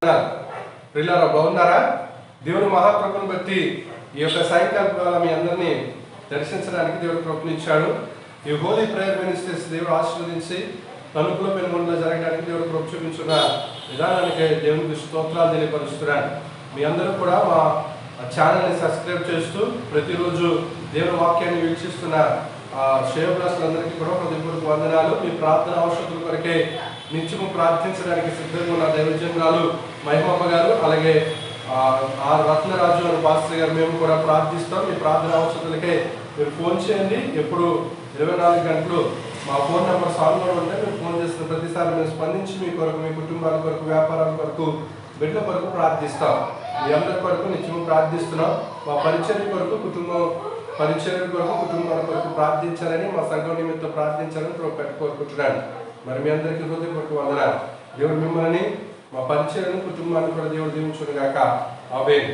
ప్రియులారా బాగున్నారా? దేవుని మహాకృపను బట్టి ఈ యొక్క సాయంకాల వేళ మీ అందరినీ దర్శించడానికి దేవుడు కృపనిచ్చాడు. ఈ హోలీ ప్రేయర్ మినిస్ట్రీస్ దేవుడు ఆశీర్వదించి అనుకూలమైన మనలో జరగడానికి దేవుడు కృప చూపించిన విధానానికి దేవునికి స్తోత్రాలు తెలియపరుస్తున్నాను. మీ అందరూ కూడా మా ఛానల్ని సబ్స్క్రైబ్ చేస్తూ ప్రతిరోజు దేవుని వాక్యాన్ని వీక్షిస్తున్న శ్రేయోభిలాషులందరికీ కూడా హృదయపూర్వక వందనాలు. మీ ప్రార్థన అవసరతల కొరకే నిత్యము ప్రార్థించడానికి సిద్ధంగా ఉన్న దైవజనురాలు మహిమమ్మ గారు, అలాగే ఆర్ రత్నరాజు అని పాస్టర్ గారు మేము కూడా ప్రార్థిస్తాం. మీ ప్రార్థన అవసరతలకే మీరు ఫోన్ చేయండి. ఎప్పుడు 24 గంటలు మా ఫోన్ నెంబర్ సాల్వ్లో ఉంటే మీరు ఫోన్ చేస్తున్న ప్రతిసారి మేము స్పందించి మీ కొరకు, మీ కుటుంబాల కొరకు, వ్యాపారాల కొరకు, బిడ్డల కొరకు ప్రార్థిస్తాం. మీ అందరి కొరకు నిత్యము ప్రార్థిస్తున్నాం. మా పరిచర్య కొరకు, పరిచర్య కొరకు, కుటుంబాల కొరకు ప్రార్థించాలని, మా సంఘం నిమిత్తం ప్రార్థించాలని పెట్టుకోరుకుంటున్నాను. మరి మీ అందరికీ హృదయపూర్వక వందనాలు. దేవుడు మిమ్మల్ని, మా పరిచర్యను, కుటుంబాన్ని కూడా దేవుడు దీవించును గాక. ఆమేన్.